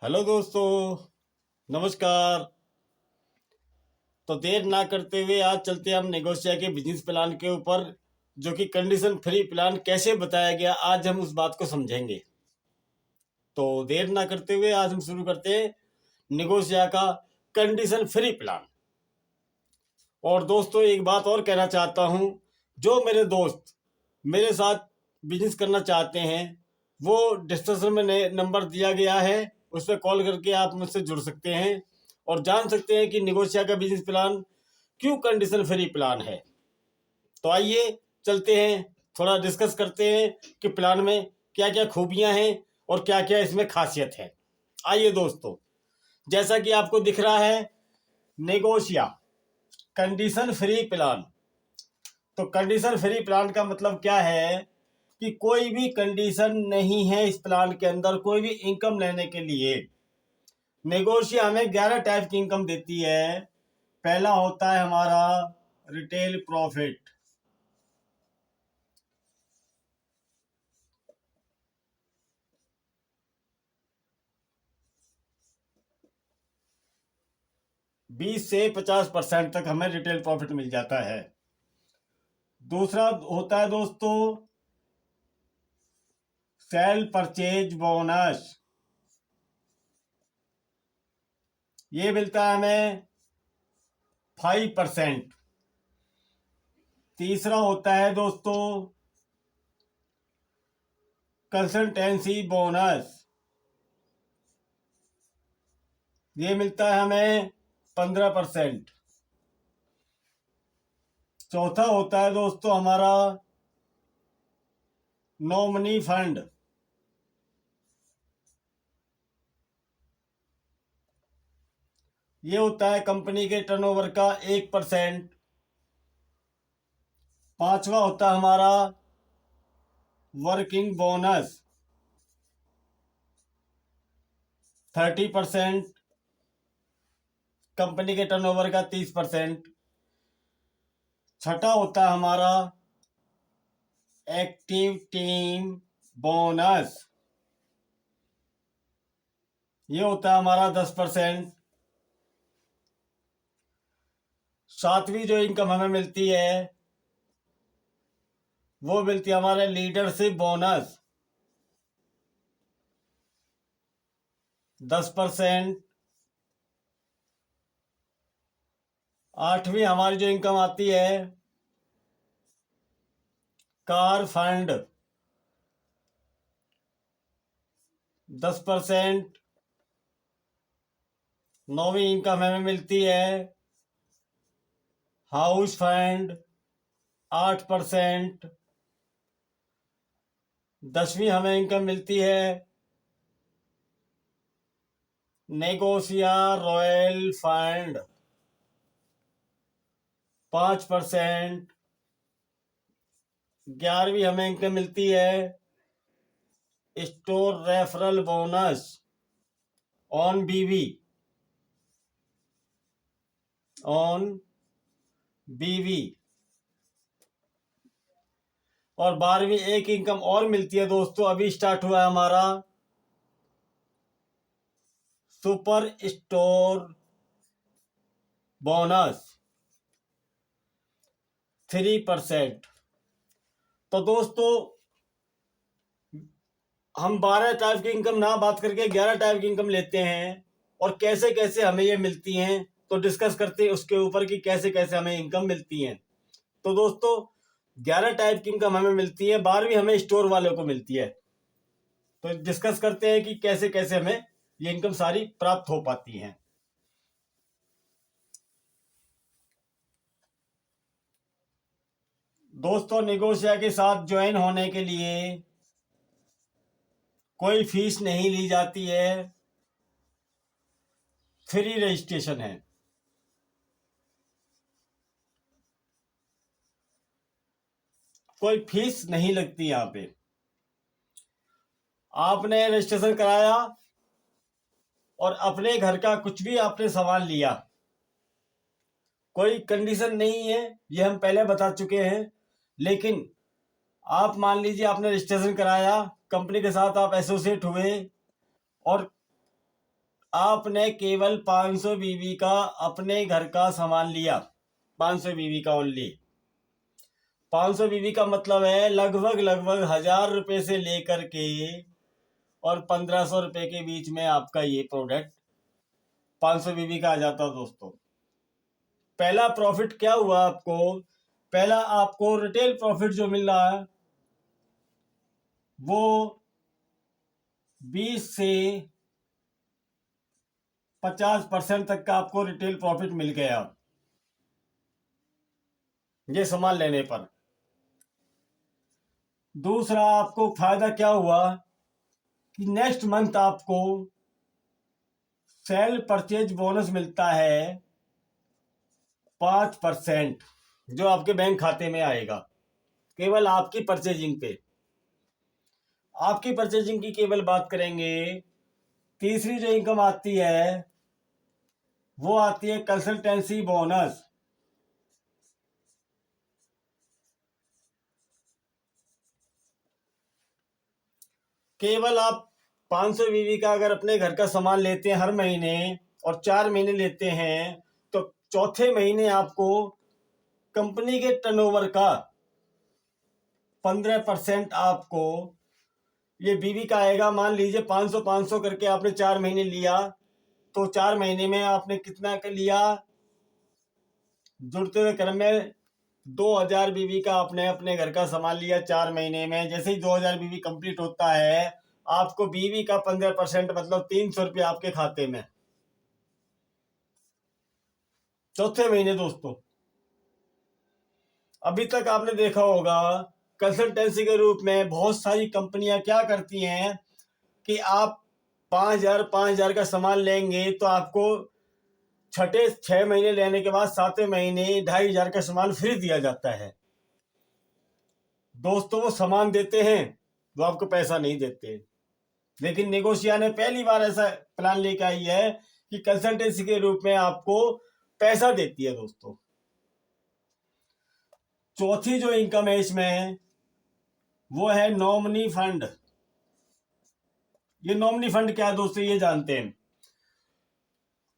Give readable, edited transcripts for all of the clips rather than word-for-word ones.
Hello दोस्तों, नमस्कार। तो देर ना करते हुए आज चलते हैं हम नेगोशिया के बिजनेस प्लान के ऊपर, जो कि कंडीशन फ्री प्लान कैसे बताया गया, आज हम उस बात को समझेंगे। तो देर ना करते हुए आज हम शुरू करते हैं नेगोशिया का कंडीशन फ्री प्लान। और दोस्तों, एक बात और कहना चाहता हूँ, जो मेरे दोस्त मेरे साथ बिजनेस करना चाहते हैं वो डिस्क्रिप्शन में नंबर दिया गया है, उस पर कॉल करके आप मुझसे जुड़ सकते हैं और जान सकते हैं कि नेगोशिया का बिजनेस प्लान क्यों कंडीशन फ्री प्लान है। तो आइए चलते हैं, थोड़ा डिस्कस करते हैं कि प्लान में क्या क्या खूबियां हैं और क्या क्या इसमें खासियत है। आइए दोस्तों, जैसा कि आपको दिख रहा है, नेगोशिया कंडीशन फ्री प्लान। तो कंडीशन फ्री प्लान का मतलब क्या है कि कोई भी कंडीशन नहीं है इस प्लान के अंदर, कोई भी इनकम लेने के लिए। नेगोशिया हमें 11 टाइप की इनकम देती है। पहला होता है हमारा रिटेल प्रॉफिट। बीस से 50% तक हमें रिटेल प्रॉफिट मिल जाता है। दूसरा होता है दोस्तों सेल परचेज बोनस। ये मिलता है हमें 5%। तीसरा होता है दोस्तों कंसल्टेंसी बोनस। ये मिलता है हमें 15%। चौथा होता है दोस्तों हमारा नॉमिनी फंड। ये होता है कंपनी के टर्नओवर का 1%। पांचवा होता है हमारा वर्किंग बोनस 30%, कंपनी के टर्नओवर का 30%। छठा होता है हमारा एक्टिव टीम बोनस। ये होता है हमारा 10%। सातवीं जो इनकम हमें मिलती है वो मिलती है हमारे लीडरशिप बोनस 10%। आठवीं हमारी जो इनकम आती है कार फंड 10%। नौवीं इनकम हमें मिलती है हाउस फंड 8%। दसवीं हमें इनकम मिलती है नेगोशिया रॉयल फंड 5%। 11वीं हमें इनकम मिलती है स्टोर रेफरल बोनस ऑन बीवी ऑन बीवी। और 12वीं एक इनकम और मिलती है दोस्तों, अभी स्टार्ट हुआ है हमारा सुपर स्टोर बोनस 3%। तो दोस्तों, हम 12 टाइप की इनकम ना बात करके 11 टाइप की इनकम लेते हैं और कैसे कैसे हमें ये मिलती हैं तो डिस्कस करते हैं उसके ऊपर कि कैसे कैसे हमें इनकम मिलती हैं। तो दोस्तों, 11 टाइप की इनकम हमें मिलती है, 12वीं हमें स्टोर वालों को मिलती है। तो डिस्कस करते हैं कि कैसे कैसे हमें ये इनकम सारी प्राप्त हो पाती हैं। दोस्तों, नेगोशिया के साथ ज्वाइन होने के लिए कोई फीस नहीं ली जाती है, फ्री रजिस्ट्रेशन है। कोई फीस नहीं लगती यहाँ पे। आपने रजिस्ट्रेशन कराया और अपने घर का कुछ भी आपने सामान लिया, कोई कंडीशन नहीं है, ये हम पहले बता चुके हैं। लेकिन आप मान लीजिए आपने रजिस्ट्रेशन कराया, कंपनी के साथ आप एसोसिएट हुए और आपने केवल 500 बीवी का अपने घर का सामान लिया, 500 बीवी का ओनली। 500 बीवी का मतलब है लगभग 1000 रुपये से लेकर के और 1500 रुपये के बीच में आपका ये प्रोडक्ट 500 बीवी का आ जाता है दोस्तों। पहला प्रॉफिट क्या हुआ आपको? पहला आपको रिटेल प्रॉफिट जो मिल रहा है वो 20 से 50% तक का आपको रिटेल प्रॉफिट मिल गया ये सामान लेने पर। दूसरा आपको फायदा क्या हुआ कि नेक्स्ट मंथ आपको सेल परचेज बोनस मिलता है 5%, जो आपके बैंक खाते में आएगा केवल आपकी परचेजिंग पे। आपकी परचेजिंग की केवल बात करेंगे। तीसरी जो इनकम आती है वो आती है कंसल्टेंसी बोनस। केवल आप 500 बीवी का अगर अपने घर का सामान लेते हैं हर महीने और 4 महीने लेते हैं तो चौथे महीने आपको कंपनी के टर्नओवर का 15% आपको ये बीवी का आएगा। मान लीजिए 500 500 करके आपने 4 महीने लिया तो 4 महीने में आपने कितना कर लिया? जुड़ते हुए क्रम में 2000 बीवी का आपने अपने घर का सामान लिया 4 महीने में। जैसे ही 2000 बीवी कंप्लीट होता है आपको बीवी का 15% मतलब 300 रुपये आपके खाते में चौथे महीने। दोस्तों अभी तक आपने देखा होगा कंसल्टेंसी के रूप में बहुत सारी कंपनियां क्या करती हैं कि आप 5000 का सामान लेंगे तो आपको छठे 6 महीने लेने के बाद 7वें महीने 2500 का सामान फ्री दिया जाता है। दोस्तों वो सामान देते हैं, वो आपको पैसा नहीं देते। लेकिन नेगोशिया ने पहली बार ऐसा प्लान लेकर आई है कि कंसल्टेंसी के रूप में आपको पैसा देती है। दोस्तों चौथी जो इनकम है इसमें वो है नॉमिनी फंड। ये नॉमिनी फंड क्या है दोस्तों, ये जानते हैं।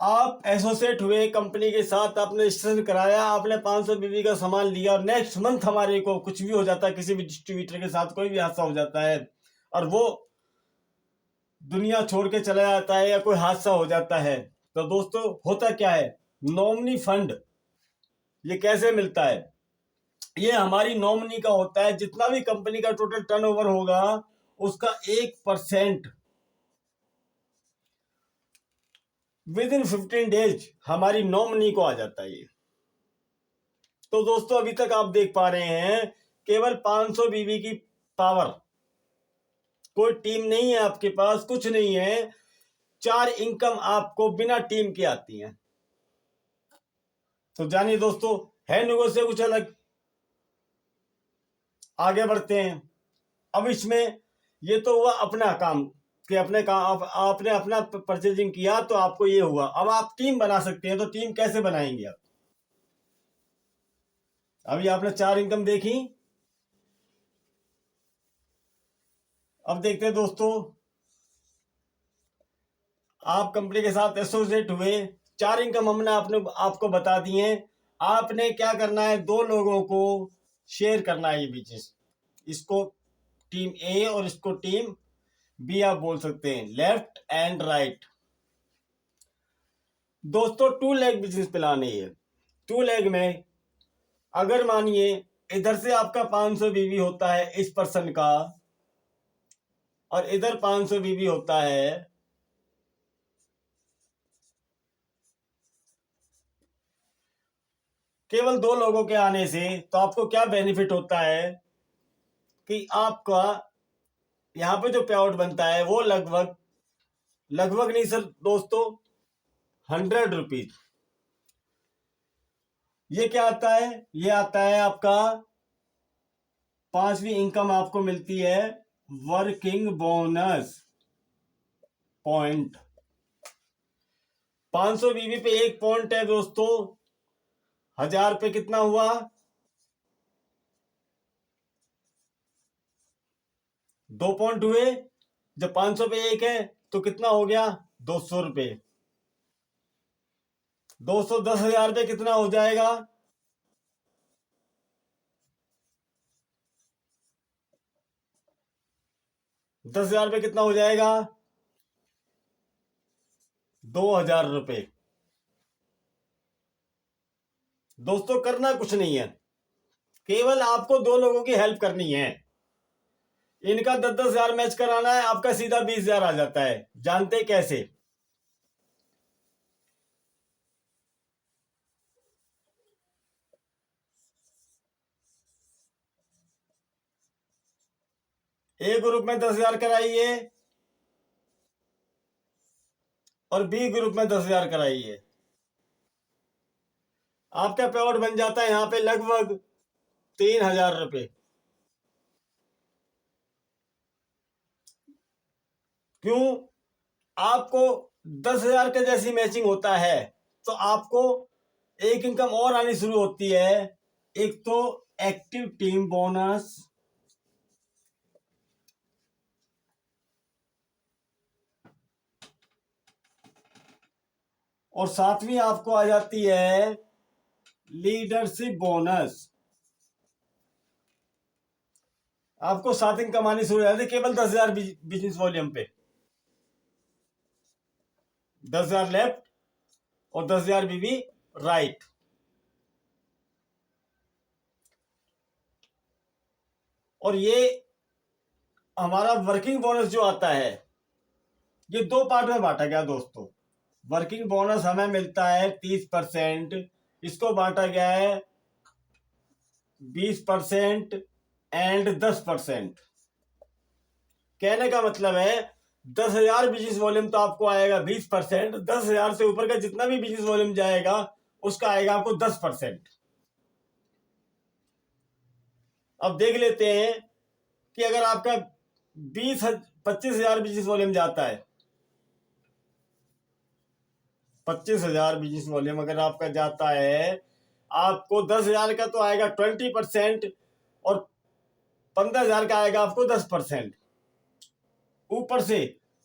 आप एसोसिएट हुए कंपनी के साथ, आपने रजिस्ट्रेशन कराया, आपने 500 बीवी का सामान लिया और नेक्स्ट मंथ हमारे को कुछ भी हो जाता है, किसी भी डिस्ट्रीब्यूटर के साथ कोई भी हादसा हो जाता है और वो दुनिया छोड़ के चला जाता है या कोई हादसा हो जाता है तो दोस्तों होता क्या है? नॉमिनी फंड ये कैसे मिलता है? ये हमारी नॉमिनी का होता है। जितना भी कंपनी का टोटल टर्नओवर होगा उसका 1% विद इन 15 डेज हमारी नॉमिनी को आ जाता है ये। तो दोस्तों अभी तक आप देख पा रहे हैं केवल 500 बीवी की पावर, कोई टीम नहीं है आपके पास, कुछ नहीं है। 4 इनकम आपको बिना टीम के आती हैं। तो जानिए दोस्तों है नेगोशिया कुछ अलग। आगे बढ़ते हैं। अब इसमें ये तो हुआ अपना काम कि अपने काम आपने अपना परचेजिंग किया तो आपको ये हुआ। अब आप टीम बना सकते हैं, तो टीम कैसे बनाएंगे आप? अभी आपने 4 इनकम देखी, अब देखते हैं दोस्तों। आप कंपनी के साथ एसोसिएट हुए, 4 इनकम हमने आपको बता दी है। आपने क्या करना है? 2 लोगों को शेयर करना है ये बिजनेस। इसको टीम ए और इसको टीम बी आप बोल सकते हैं, लेफ्ट एंड राइट। दोस्तों 2 लेग बिजनेस प्लान है ये। 2 लेग में अगर मानिए इधर से आपका 500 बीवी होता है इस पर्सन का और इधर 500 बीवी होता है, केवल 2 लोगों के आने से तो आपको क्या बेनिफिट होता है कि आपका यहाँ पे जो पे आउट बनता है वो लगभग लगभग नहीं सर दोस्तों 100 रुपीज। ये क्या आता है? ये आता है आपका 5वीं इनकम आपको मिलती है वर्किंग बोनस पॉइंट। 500 बीवी पे 1 पॉइंट है दोस्तों, 1000 पे कितना हुआ? 2 पॉइंट हुए। जब 500 पे 1 है तो कितना हो गया? 200 रुपये। दोस्तों 10,000 रुपये कितना हो जाएगा? 10,000 रुपये कितना हो जाएगा? 2,000 रुपये। दोस्तों करना कुछ नहीं है, केवल आपको दो लोगों की हेल्प करनी है। इनका 10,000 मैच कराना है, आपका सीधा 20,000 आ जाता है। जानते कैसे? ए ग्रुप में 10,000 कराइए और बी ग्रुप में 10,000 कराइए। आपका पेआउट बन जाता है यहां पे लगभग 3,000 रुपये। क्यों? आपको 10,000 का जैसी मैचिंग होता है तो आपको एक इनकम और आनी शुरू होती है। एक तो एक्टिव टीम बोनस, और सातवीं आपको आ जाती है लीडरशिप बोनस। आपको 7 इनकम आनी शुरू हो जाती है केवल 10,000 बिजनेस वॉल्यूम पे। 10,000 लेफ्ट और 10,000 बीबी राइट। और ये हमारा वर्किंग बोनस जो आता है ये 2 पार्ट में बांटा गया दोस्तों। वर्किंग बोनस हमें मिलता है 30%, इसको बांटा गया है 20% एंड 10%। कहने का मतलब है 10,000 बिजनेस वॉल्यूम तो आपको आएगा 20%, 10,000 से ऊपर का जितना भी बिजनेस वॉल्यूम जाएगा उसका आएगा आपको 10%। अब देख लेते हैं कि अगर आपका 25,000 बिजनेस वॉल्यूम जाता है, 25,000 बिजनेस वॉल्यूम अगर आपका जाता है, आपको 10,000 का तो आएगा 20% और 15,000 का आएगा आपको 10%। ऊपर से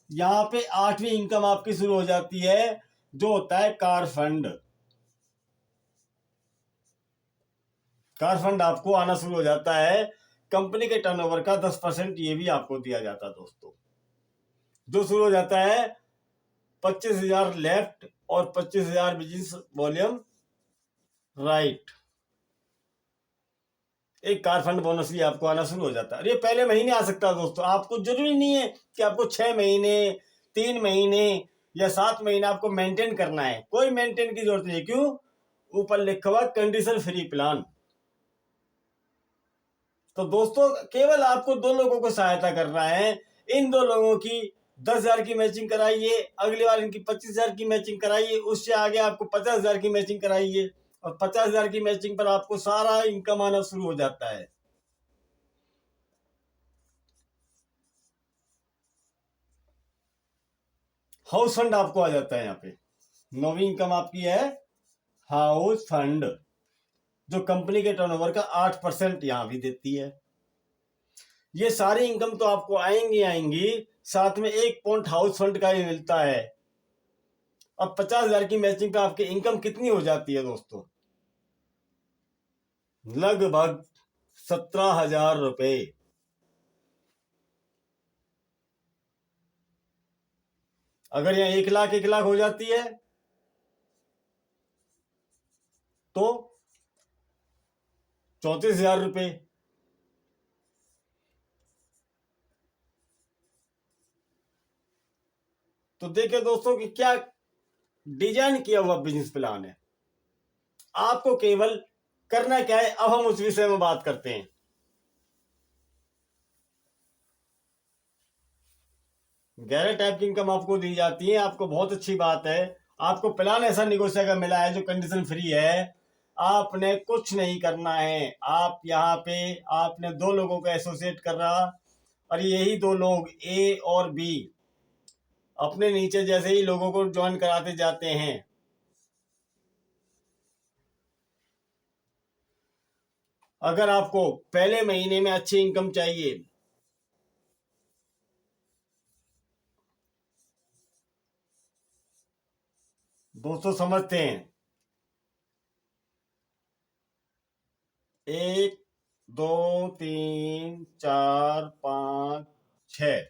यहां पे 8वीं इनकम आपकी शुरू हो जाती है जो होता है कार फंड। कार फंड आपको आना शुरू हो जाता है। कंपनी के टर्नओवर का 10% ये भी आपको दिया जाता है दोस्तों, जो शुरू हो जाता है 25,000 लेफ्ट और 25,000 बिजनेस वॉल्यूम राइट। एक कार फंड बोनस भी आपको आना शुरू हो जाता है। ये पहले महीने आ सकता है दोस्तों, आपको जरूरी नहीं है कि आपको 6 महीने, 3 महीने या 7 महीने आपको मेंटेन करना है। कोई मेंटेन की जरूरत नहीं। क्यों? ऊपर लिखा हुआ कंडीशन फ्री प्लान। तो दोस्तों केवल आपको 2 लोगों को सहायता करना है। इन 2 लोगों की 10,000 की मैचिंग कराइए, अगली बार इनकी 25,000 की मैचिंग कराइए, उससे आगे आपको 50,000 की मैचिंग कराइए और 50,000 की मैचिंग पर आपको सारा इनकम आना शुरू हो जाता है। हाउस फंड आपको आ जाता है यहाँ पे। 9वीं इनकम आपकी है हाउस फंड, जो कंपनी के टर्नओवर का 8% यहां भी देती है। ये सारी इनकम तो आपको आएंगी आएंगी, साथ में 1 पॉइंट हाउस फंड का भी मिलता है। अब 50,000 की मैचिंग पे आपकी इनकम कितनी हो जाती है दोस्तों? लगभग 17,000 रुपए। अगर यहाँ 1 लाख 1 लाख हो जाती है तो 34,000 रुपए। तो देखिए दोस्तों कि क्या डिजाइन किया हुआ बिजनेस प्लान है। आपको केवल करना क्या है, अब हम उस विषय में बात करते हैं। 11 टाइप की इनकम आपको दी जाती है। आपको बहुत अच्छी बात है, आपको प्लान ऐसा निगोशिएटर का मिला है जो कंडीशन फ्री है। आपने कुछ नहीं करना है। आप यहाँ पे आपने 2 लोगों को एसोसिएट कर रहा और यही 2 लोग ए और बी अपने नीचे जैसे ही लोगों को ज्वाइन कराते जाते हैं। अगर आपको पहले महीने में अच्छी इनकम चाहिए, दोस्तों समझते हैं। 1 2 3 4 5 6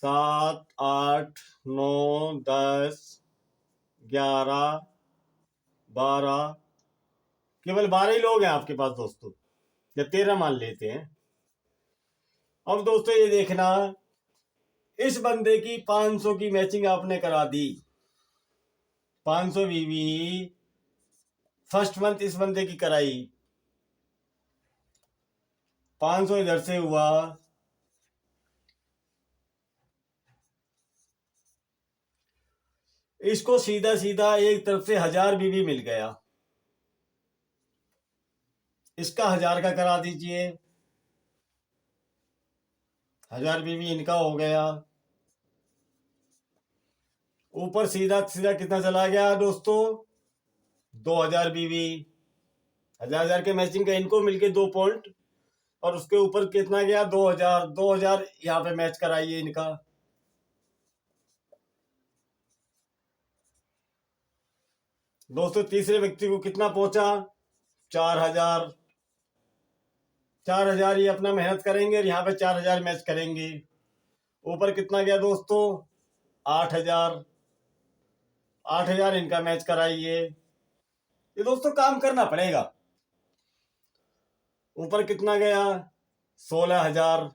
7 8 9 10 11 12, केवल 12 ही लोग हैं आपके पास दोस्तों, या 13 मान लेते हैं। अब दोस्तों ये देखना, इस बंदे की 500 की मैचिंग आपने करा दी। 500 बीवी फर्स्ट मंथ इस बंदे की कराई, 500 इधर से हुआ, इसको सीधा सीधा एक तरफ से 1000 बीवी मिल गया। इसका 1000 का करा दीजिए, 1000 बीवी इनका हो गया। ऊपर सीधा सीधा कितना चला गया दोस्तों, 2000 बीवी, 1000 के मैचिंग का इनको मिलके 2 पॉइंट, और उसके ऊपर कितना गया, 2000। 2000 यहाँ पे मैच कराइए इनका। दोस्तों तीसरे व्यक्ति को कितना पहुंचा, 4000। 4000 ये अपना मेहनत करेंगे और यहाँ पे 4000 मैच करेंगे। ऊपर कितना गया दोस्तों, 8000। 8000 इनका मैच कराइए। ये दोस्तों काम करना पड़ेगा। ऊपर कितना गया, 16000।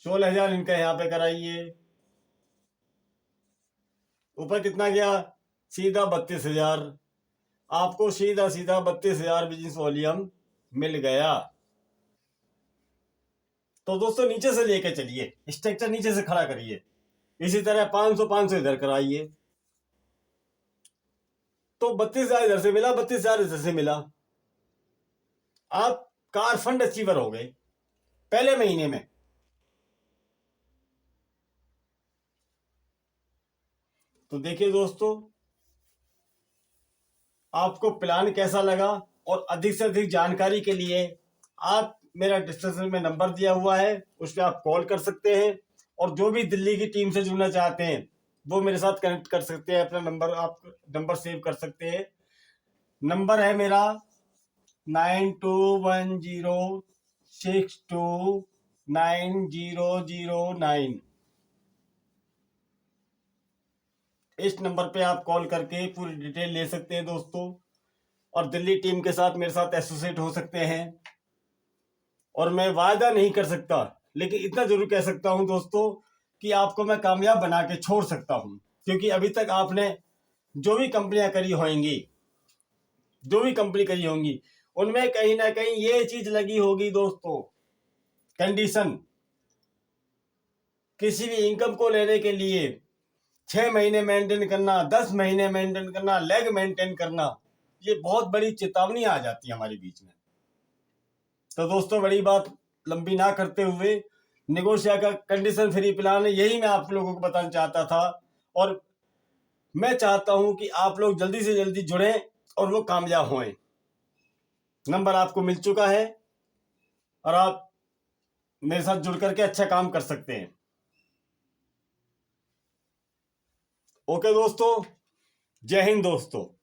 16000 इनका यहाँ पे कराइए। ऊपर कितना गया, सीधा 32,000। आपको सीधा सीधा 32,000 बिजनेस वॉल्यूम मिल गया। तो दोस्तों नीचे से लेके चलिए, स्ट्रक्चर नीचे से खड़ा करिए। इसी तरह 500 500 इधर कराइए, तो 32,000 इधर से मिला, 32,000 इधर से मिला। आप कार फंड अचीवर हो गए पहले महीने में। तो देखिए दोस्तों, आपको प्लान कैसा लगा, और अधिक से अधिक जानकारी के लिए आप मेरा डिस्क्रिप्शन में नंबर दिया हुआ है, उस पर आप कॉल कर सकते हैं। और जो भी दिल्ली की टीम से जुड़ना चाहते हैं वो मेरे साथ कनेक्ट कर सकते हैं। अपना नंबर, आप नंबर सेव कर सकते हैं। नंबर है मेरा 9210629009। इस नंबर पे आप कॉल करके पूरी डिटेल ले सकते हैं दोस्तों, और दिल्ली टीम के साथ मेरे साथ एसोसिएट हो सकते हैं। और मैं वायदा नहीं कर सकता, लेकिन इतना जरूर कह सकता हूं दोस्तों कि आपको मैं कामयाब बना के छोड़ सकता हूं। क्योंकि अभी तक आपने जो भी कंपनियां करी होंगी, जो भी कंपनी करी होंगी, उनमें कहीं ना कहीं ये चीज लगी होगी दोस्तों, कंडीशन। किसी भी इनकम को लेने के लिए 6 महीने मेंटेन करना, 10 महीने मेंटेन करना, लेग मेंटेन करना, ये बहुत बड़ी चेतावनी आ जाती है हमारे बीच में। तो दोस्तों बड़ी बात लंबी ना करते हुए, नेगोशिया का कंडीशन फ्री प्लान है, यही मैं आप लोगों को बताना चाहता था। और मैं चाहता हूं कि आप लोग जल्दी से जल्दी जुड़ें और वो कामयाब हों। नंबर आपको मिल चुका है और आप मेरे साथ जुड़ करके अच्छा काम कर सकते हैं। ओके दोस्तों, जय हिंद दोस्तों।